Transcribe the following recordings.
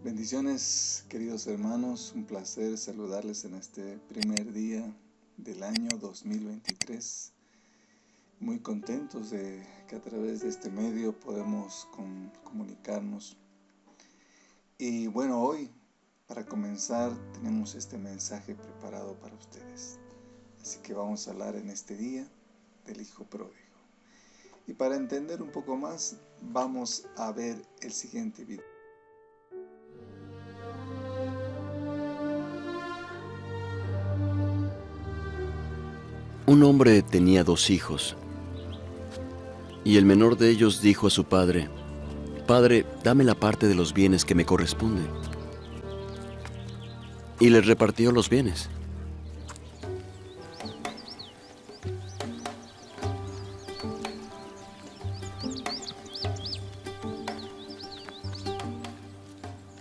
Bendiciones, queridos hermanos, un placer saludarles en este primer día del año 2023. Muy contentos de que a través de este medio podemos comunicarnos. Y bueno, hoy, para comenzar, tenemos este mensaje preparado para ustedes. Así que vamos a hablar en este día del Hijo Pródigo. Y para entender un poco más, vamos a ver el siguiente video. Un hombre tenía 2 hijos, y el menor de ellos dijo a su padre: «Padre, dame la parte de los bienes que me corresponde». Y les repartió los bienes.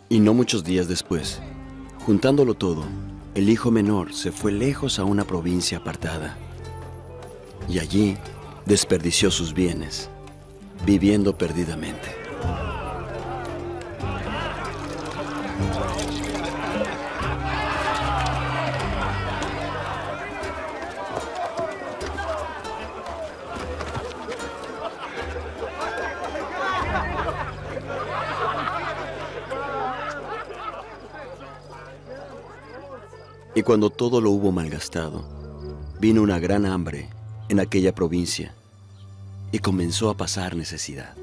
Y no muchos días después, juntándolo todo, el hijo menor se fue lejos a una provincia apartada. Y allí desperdició sus bienes, viviendo perdidamente. Y cuando todo lo hubo malgastado, vino una gran hambre en aquella provincia, y comenzó a pasar necesidad.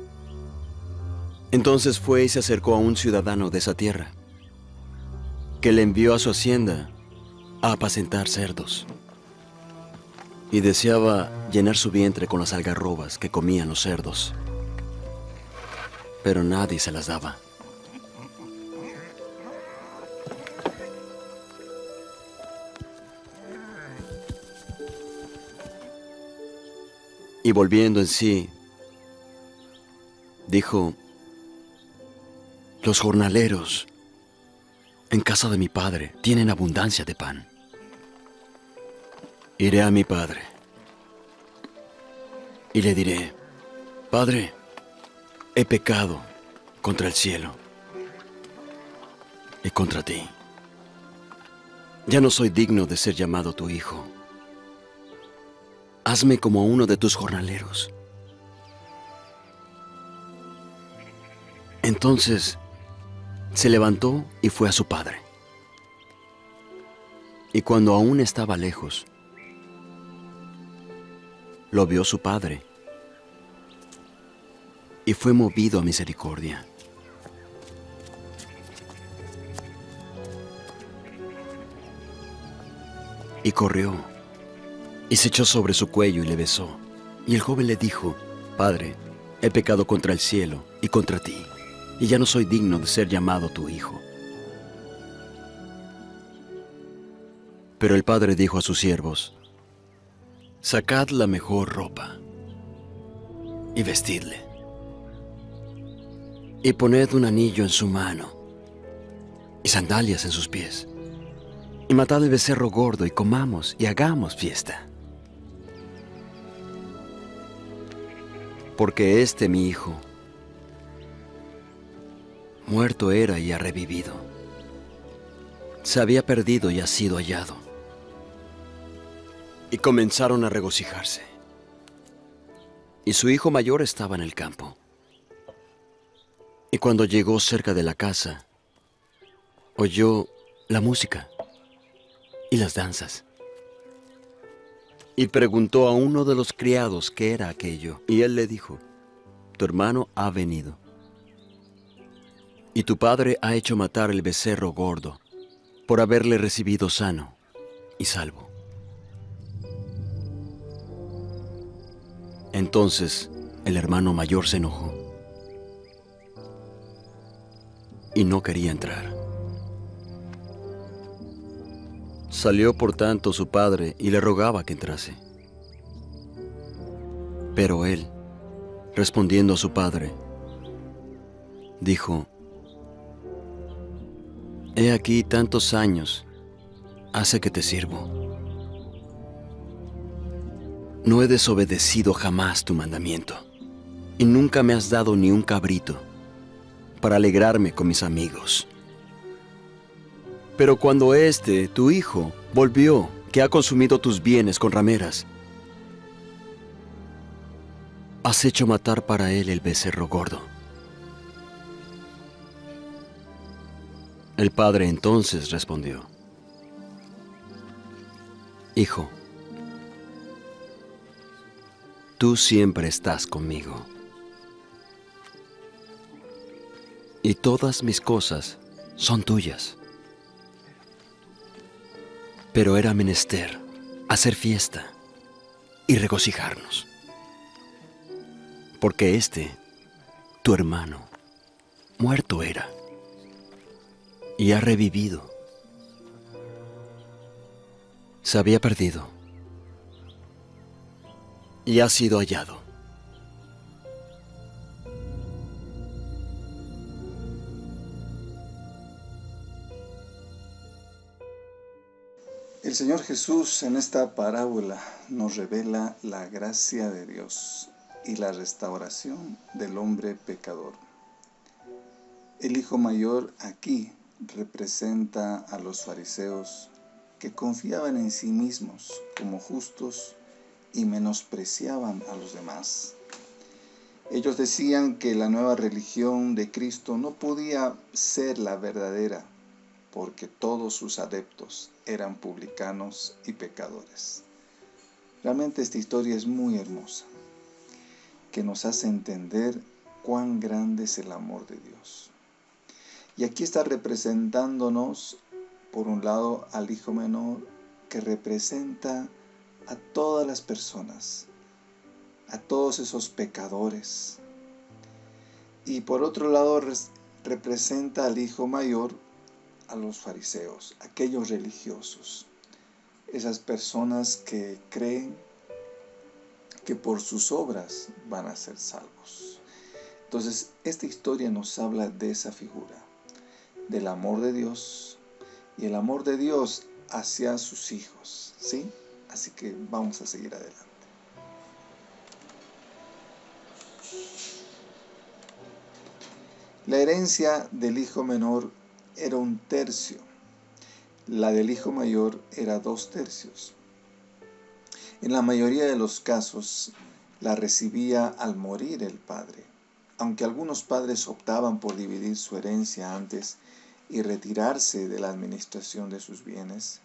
Entonces fue y se acercó a un ciudadano de esa tierra, que le envió a su hacienda a apacentar cerdos, y deseaba llenar su vientre con las algarrobas que comían los cerdos, pero nadie se las daba. Y volviendo en sí, dijo: «Los jornaleros en casa de mi padre tienen abundancia de pan. Iré a mi padre y le diré: Padre, he pecado contra el cielo y contra ti. Ya no soy digno de ser llamado tu hijo. Hazme como uno de tus jornaleros». Entonces se levantó y fue a su padre. Y cuando aún estaba lejos, lo vio su padre y fue movido a misericordia. Y corrió y se echó sobre su cuello y le besó. Y el joven le dijo: «Padre, he pecado contra el cielo y contra ti, y ya no soy digno de ser llamado tu hijo». Pero el padre dijo a sus siervos: «Sacad la mejor ropa y vestidle, y poned un anillo en su mano y sandalias en sus pies, y matad el becerro gordo y comamos y hagamos fiesta. Porque este mi hijo muerto era y ha revivido, se había perdido y ha sido hallado». Y comenzaron a regocijarse. Y su hijo mayor estaba en el campo. Y cuando llegó cerca de la casa, oyó la música y las danzas. Y preguntó a uno de los criados qué era aquello. Y él le dijo: «Tu hermano ha venido, y tu padre ha hecho matar el becerro gordo por haberle recibido sano y salvo». Entonces el hermano mayor se enojó y no quería entrar. Salió por tanto su padre y le rogaba que entrase. Pero él, respondiendo a su padre, dijo: «He aquí tantos años hace que te sirvo. No he desobedecido jamás tu mandamiento, y nunca me has dado ni un cabrito para alegrarme con mis amigos. Pero cuando tu hijo, volvió, que ha consumido tus bienes con rameras, has hecho matar para él el becerro gordo. El padre entonces respondió: Hijo, tú siempre estás conmigo, y todas mis cosas son tuyas. Pero era menester hacer fiesta y regocijarnos, porque tu hermano, muerto era, y ha revivido. Se había perdido, y ha sido hallado. El Señor Jesús en esta parábola nos revela la gracia de Dios y la restauración del hombre pecador. El hijo mayor aquí representa a los fariseos que confiaban en sí mismos como justos y menospreciaban a los demás. Ellos decían que la nueva religión de Cristo no podía ser la verdadera, porque todos sus adeptos eran publicanos y pecadores. Realmente esta historia es muy hermosa, que nos hace entender cuán grande es el amor de Dios. Y aquí está representándonos, por un lado, al hijo menor, que representa a todas las personas, a todos esos pecadores. Y por otro lado, representa al hijo mayor, a los fariseos, aquellos religiosos, esas personas que creen que por sus obras van a ser salvos. Entonces, esta historia nos habla de esa figura, del amor de Dios y el amor de Dios hacia sus hijos, ¿sí? Así que vamos a seguir adelante. La herencia del hijo menor era 1/3. La del hijo mayor era 2/3. En la mayoría de los casos, la recibía al morir el padre, aunque algunos padres optaban por dividir su herencia antes y retirarse de la administración de sus bienes.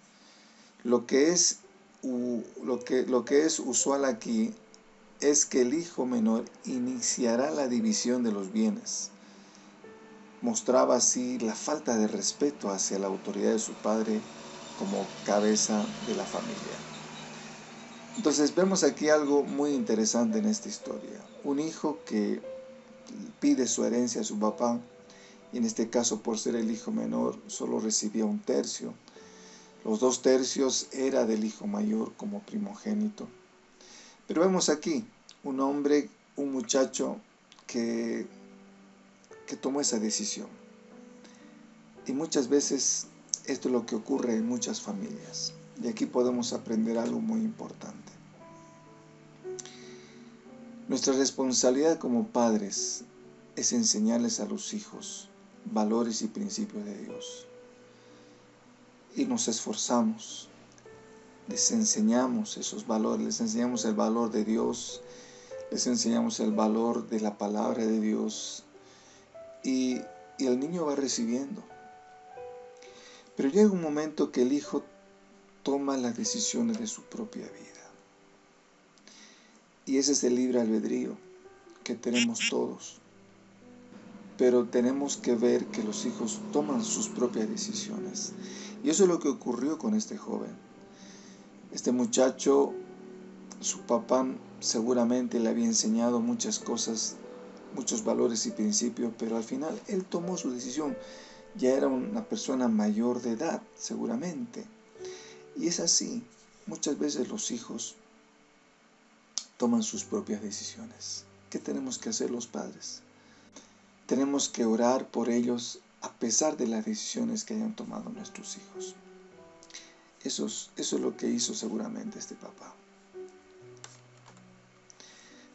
Lo que es usual aquí es que el hijo menor iniciará la división de los bienes. Mostraba así la falta de respeto hacia la autoridad de su padre como cabeza de la familia. Entonces vemos aquí algo muy interesante en esta historia. Un hijo que pide su herencia a su papá, y en este caso por ser el hijo menor solo recibía 1/3. Los 2/3 era del hijo mayor como primogénito. Pero vemos aquí un hombre, un muchacho que tomó esa decisión. Y muchas veces esto es lo que ocurre en muchas familias. Y aquí podemos aprender algo muy importante. Nuestra responsabilidad como padres es enseñarles a los hijos valores y principios de Dios. Y nos esforzamos, les enseñamos esos valores, les enseñamos el valor de Dios, les enseñamos el valor de la palabra de Dios. Y el niño va recibiendo. Pero llega un momento que el hijo toma las decisiones de su propia vida. Y ese es el libre albedrío que tenemos todos. Pero tenemos que ver que los hijos toman sus propias decisiones. Y eso es lo que ocurrió con este joven. Este muchacho, su papá seguramente le había enseñado muchas cosas, muchos valores y principios, pero al final él tomó su decisión. Ya era una persona mayor de edad, seguramente. Y es así, muchas veces los hijos toman sus propias decisiones. ¿Qué tenemos que hacer los padres? Tenemos que orar por ellos a pesar de las decisiones que hayan tomado nuestros hijos. Eso es lo que hizo seguramente este papá.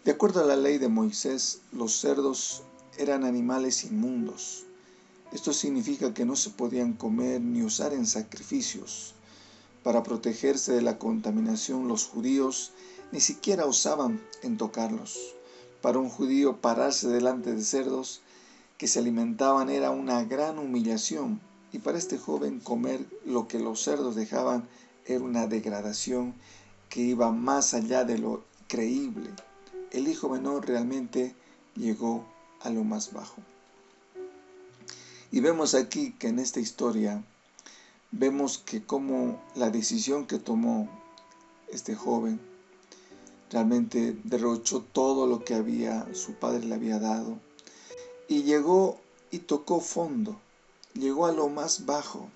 De acuerdo a la ley de Moisés, los cerdos eran animales inmundos. Esto significa que no se podían comer ni usar en sacrificios. Para protegerse de la contaminación, los judíos ni siquiera osaban en tocarlos. Para un judío, pararse delante de cerdos que se alimentaban era una gran humillación, y para este joven comer lo que los cerdos dejaban era una degradación que iba más allá de lo creíble. El hijo menor realmente llegó a lo más bajo. Y vemos aquí que en esta historia, vemos que como la decisión que tomó este joven realmente derrochó todo lo que su padre le había dado, y llegó y tocó fondo, llegó a lo más bajo.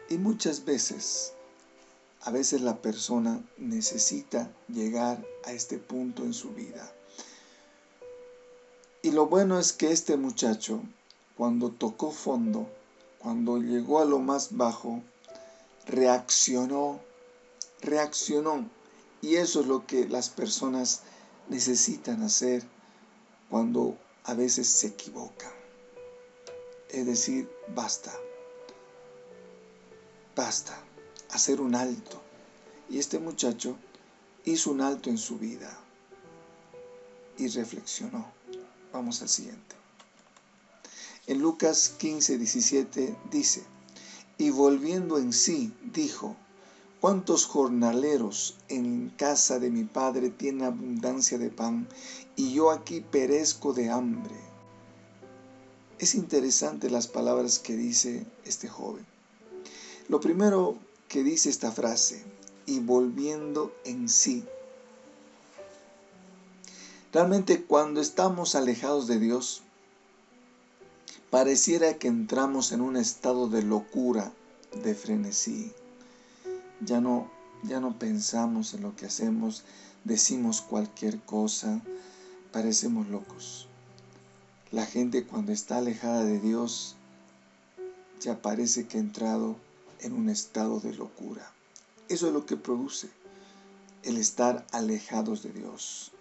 Y muchas veces, a veces la persona necesita llegar a este punto en su vida. Y lo bueno es que este muchacho, cuando tocó fondo, cuando llegó a lo más bajo, reaccionó. Y eso es lo que las personas necesitan hacer cuando a veces se equivocan. Es decir, basta, hacer un alto. Y este muchacho hizo un alto en su vida y reflexionó. Vamos al siguiente. En Lucas 15:17 dice: y volviendo en sí, dijo: ¿cuántos jornaleros en casa de mi padre tienen abundancia de pan, y yo aquí perezco de hambre? Es interesante las palabras que dice este joven. Lo primero que dice esta frase: y volviendo en sí. Realmente cuando estamos alejados de Dios, pareciera que entramos en un estado de locura, de frenesí. Ya no pensamos en lo que hacemos, decimos cualquier cosa, parecemos locos. La gente cuando está alejada de Dios, ya parece que ha entrado en un estado de locura. Eso es lo que produce el estar alejados de Dios.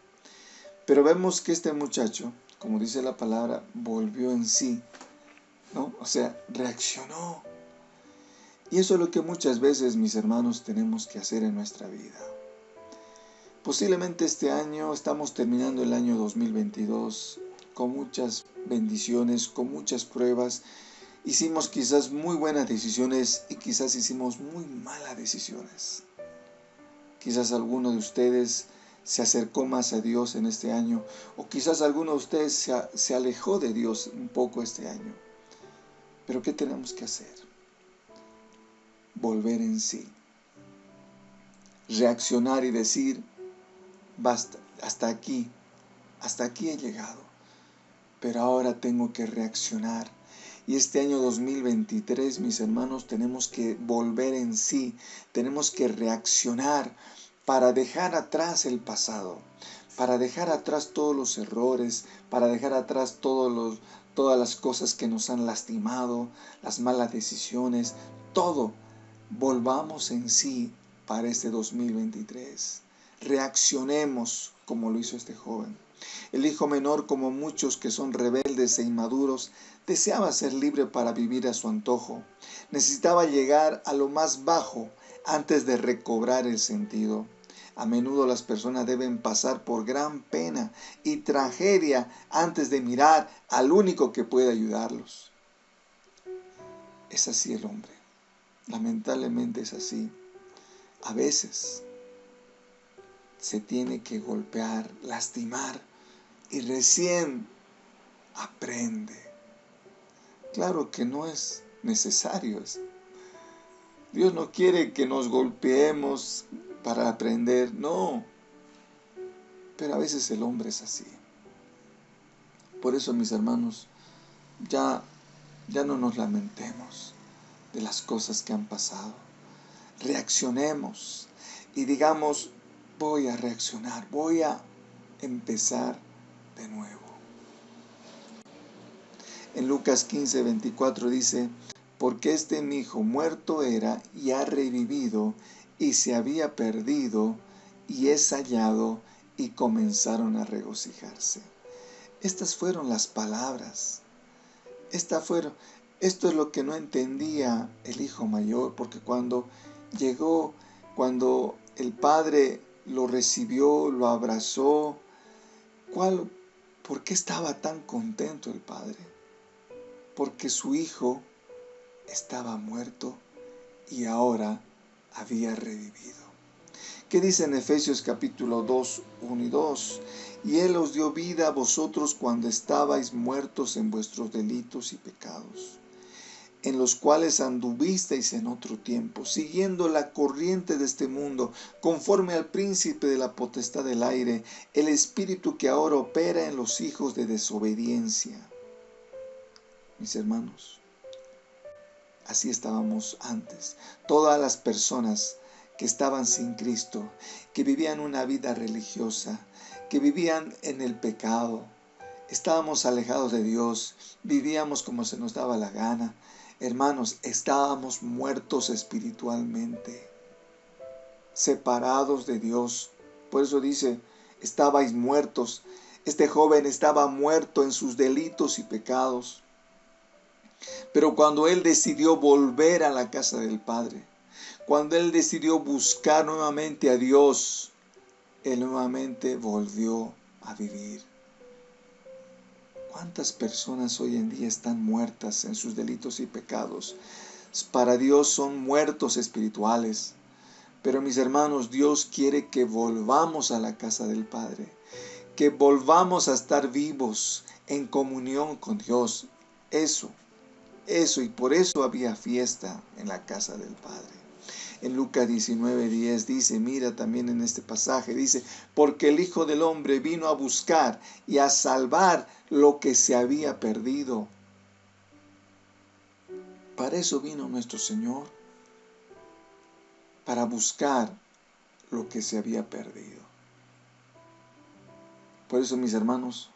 Pero vemos que este muchacho, como dice la palabra, volvió en sí, ¿no? O sea, reaccionó. Y eso es lo que muchas veces, mis hermanos, tenemos que hacer en nuestra vida. Posiblemente este año, estamos terminando el año 2022 con muchas bendiciones, con muchas pruebas. Hicimos quizás muy buenas decisiones y quizás hicimos muy malas decisiones. Quizás alguno de ustedes se acercó más a Dios en este año, o quizás alguno de ustedes se alejó de Dios un poco este año. Pero ¿qué tenemos que hacer? Volver en sí. Reaccionar y decir: basta, hasta aquí he llegado, pero ahora tengo que reaccionar. Y este año 2023, mis hermanos, tenemos que volver en sí, tenemos que reaccionar para dejar atrás el pasado, para dejar atrás todos los errores, para dejar atrás todas las cosas que nos han lastimado, las malas decisiones, todo. Volvamos en sí para este 2023. Reaccionemos como lo hizo este joven. El hijo menor, como muchos que son rebeldes e inmaduros, deseaba ser libre para vivir a su antojo. Necesitaba llegar a lo más bajo antes de recobrar el sentido. A menudo las personas deben pasar por gran pena y tragedia antes de mirar al único que puede ayudarlos. Es así el hombre. Lamentablemente es así. A veces se tiene que golpear, lastimar, y recién aprende. Claro que no es necesario eso. Dios no quiere que nos golpeemos para aprender, no. Pero a veces el hombre es así. Por eso, mis hermanos, ya no nos lamentemos de las cosas que han pasado. Reaccionemos y digamos: voy a reaccionar, voy a empezar de nuevo. En Lucas 15:24 dice: porque mi hijo muerto era y ha revivido, y se había perdido y es hallado, y comenzaron a regocijarse. Estas fueron las palabras. Esto es lo que no entendía el hijo mayor, porque cuando llegó, cuando el padre lo recibió, lo abrazó, ¿por qué estaba tan contento el padre? Porque su hijo estaba muerto y ahora había revivido. ¿Qué dice en Efesios capítulo 2, 1 y 2? Y Él os dio vida a vosotros cuando estabais muertos en vuestros delitos y pecados, en los cuales anduvisteis en otro tiempo, siguiendo la corriente de este mundo, conforme al príncipe de la potestad del aire, el espíritu que ahora opera en los hijos de desobediencia. Mis hermanos, así estábamos antes. Todas las personas que estaban sin Cristo, que vivían una vida religiosa, que vivían en el pecado, estábamos alejados de Dios, vivíamos como se nos daba la gana. Hermanos, estábamos muertos espiritualmente, separados de Dios. Por eso dice, estabais muertos. Este joven estaba muerto en sus delitos y pecados. Pero cuando él decidió volver a la casa del Padre, cuando él decidió buscar nuevamente a Dios, él nuevamente volvió a vivir. ¿Cuántas personas hoy en día están muertas en sus delitos y pecados? Para Dios son muertos espirituales. Pero mis hermanos, Dios quiere que volvamos a la casa del Padre, que volvamos a estar vivos en comunión con Dios. Eso, y por eso había fiesta en la casa del Padre. En Lucas 19:10 dice, mira también en este pasaje, dice, porque el Hijo del Hombre vino a buscar y a salvar lo que se había perdido. Para eso vino nuestro Señor, para buscar lo que se había perdido. Por eso, mis hermanos,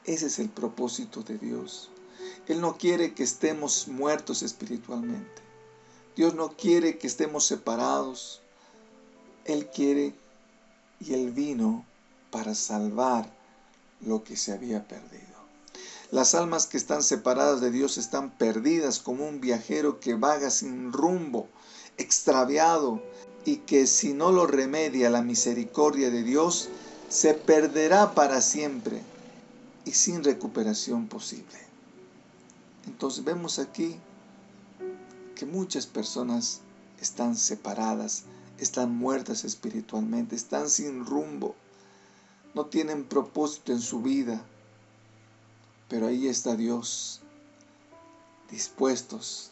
ese es el propósito de Dios. Él no quiere que estemos muertos espiritualmente. Dios no quiere que estemos separados. Él quiere y Él vino para salvar lo que se había perdido. Las almas que están separadas de Dios están perdidas como un viajero que vaga sin rumbo, extraviado, y que si no lo remedia la misericordia de Dios, se perderá para siempre y sin recuperación posible. Entonces vemos aquí que muchas personas están separadas, están muertas espiritualmente, están sin rumbo, no tienen propósito en su vida. Pero ahí está Dios, dispuestos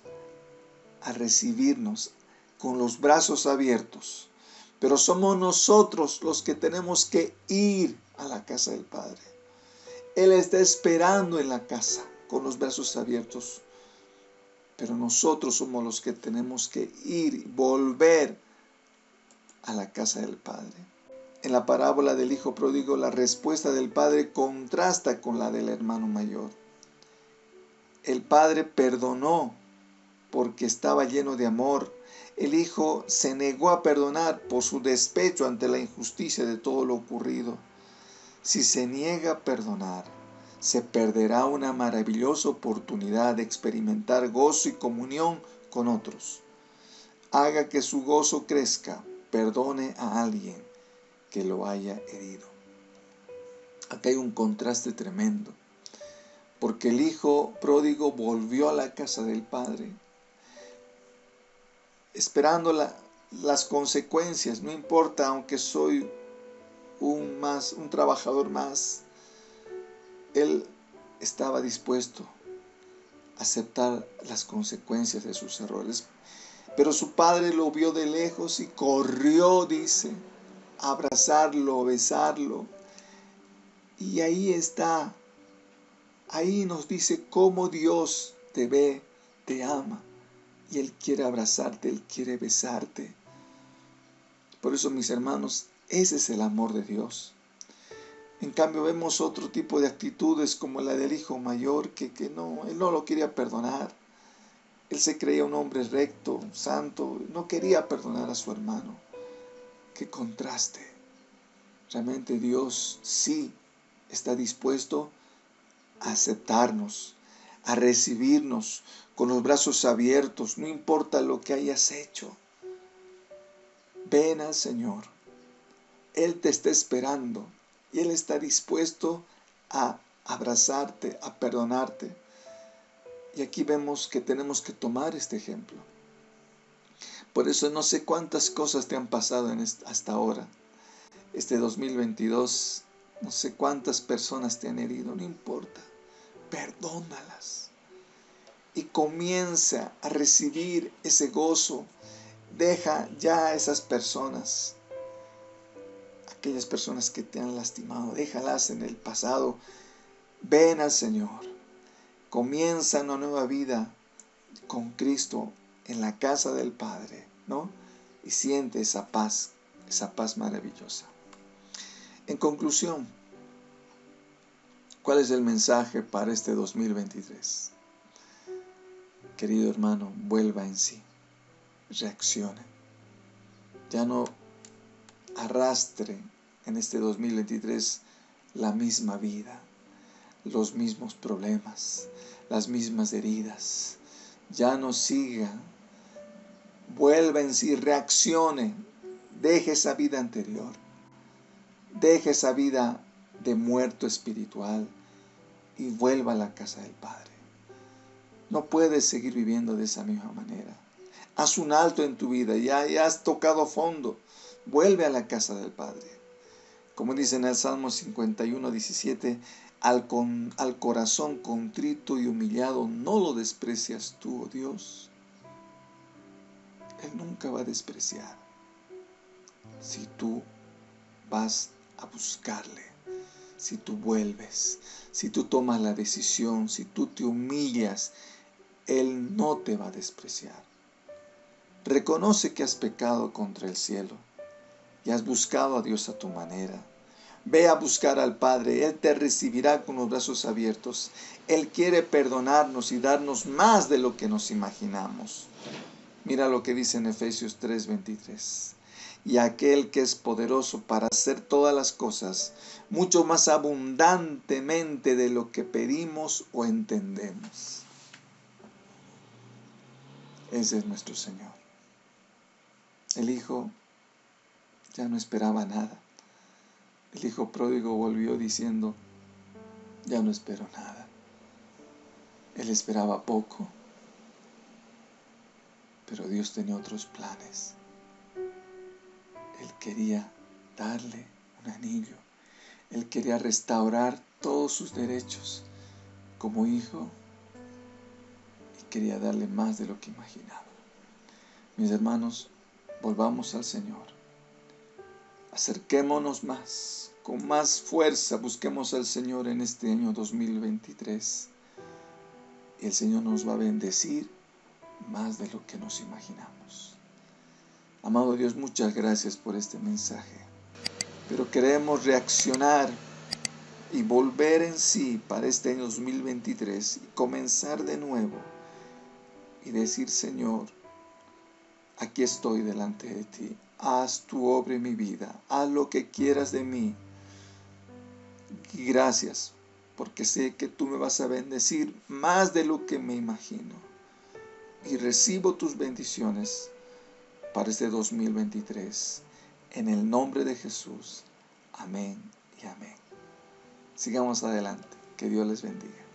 a recibirnos con los brazos abiertos. Pero somos nosotros los que tenemos que ir a la casa del Padre. Él está esperando en la casa con los brazos abiertos. Pero nosotros somos los que tenemos que ir, volver a la casa del Padre. En la parábola del hijo pródigo, la respuesta del padre contrasta con la del hermano mayor. El padre perdonó porque estaba lleno de amor. El hijo se negó a perdonar por su despecho ante la injusticia de todo lo ocurrido. Si se niega a perdonar, se perderá una maravillosa oportunidad de experimentar gozo y comunión con otros. Haga que su gozo crezca, perdone a alguien que lo haya herido. Acá hay un contraste tremendo, porque el hijo pródigo volvió a la casa del padre, esperando las consecuencias. No importa, aunque soy un trabajador más, él estaba dispuesto a aceptar las consecuencias de sus errores. Pero su padre lo vio de lejos y corrió, dice, a abrazarlo, besarlo. Y ahí está, ahí nos dice cómo Dios te ve, te ama. Y Él quiere abrazarte, Él quiere besarte. Por eso, mis hermanos, ese es el amor de Dios. En cambio, vemos otro tipo de actitudes como la del hijo mayor, que él no lo quería perdonar. Él se creía un hombre recto, santo, no quería perdonar a su hermano. ¡Qué contraste! Realmente Dios sí está dispuesto a aceptarnos, a recibirnos con los brazos abiertos, no importa lo que hayas hecho. Ven al Señor. Él te está esperando y Él está dispuesto a abrazarte, a perdonarte. Y aquí vemos que tenemos que tomar este ejemplo. Por eso no sé cuántas cosas te han pasado hasta ahora. Este 2022, no sé cuántas personas te han herido, no importa. Perdónalas. Y comienza a recibir ese gozo. Deja ya a esas personas, aquellas personas que te han lastimado, déjalas en el pasado. Ven al Señor. Comienza una nueva vida con Cristo en la casa del Padre, ¿no? Y siente esa paz maravillosa. En conclusión, ¿cuál es el mensaje para este 2023? Querido hermano, vuelva en sí, reaccione. Ya no arrastre en este 2023 la misma vida, los mismos problemas, las mismas heridas. Ya no siga. Vuelva en sí, reaccione. Deje esa vida anterior. Deje esa vida de muerto espiritual y vuelva a la casa del Padre. No puedes seguir viviendo de esa misma manera. Haz un alto en tu vida. Ya has tocado fondo. Vuelve a la casa del Padre. Como dice en el Salmo 51:17, al corazón contrito y humillado no lo desprecias tú, oh Dios. Él nunca va a despreciar si tú vas a buscarle, si tú vuelves, si tú tomas la decisión, si tú te humillas. Él no te va a despreciar. Reconoce que has pecado contra el cielo y has buscado a Dios a tu manera. Ve a buscar al Padre. Él te recibirá con los brazos abiertos. Él quiere perdonarnos y darnos más de lo que nos imaginamos. Mira lo que dice en Efesios 3:23. Y aquel que es poderoso para hacer todas las cosas, mucho más abundantemente de lo que pedimos o entendemos. Ese es nuestro Señor. El Hijo ya no esperaba nada. El hijo pródigo volvió diciendo, ya no espero nada. Él esperaba poco, pero Dios tenía otros planes. Él quería darle un anillo. Él quería restaurar todos sus derechos como hijo y quería darle más de lo que imaginaba. Mis hermanos, volvamos al Señor. Acerquémonos más, con más fuerza, busquemos al Señor en este año 2023. Y el Señor nos va a bendecir más de lo que nos imaginamos. Amado Dios, muchas gracias por este mensaje. Pero queremos reaccionar y volver en sí para este año 2023 y comenzar de nuevo y decir, Señor, aquí estoy delante de ti. Haz tu obra en mi vida. Haz lo que quieras de mí. Y gracias, porque sé que tú me vas a bendecir más de lo que me imagino. Y recibo tus bendiciones para este 2023. En el nombre de Jesús. Amén y amén. Sigamos adelante. Que Dios les bendiga.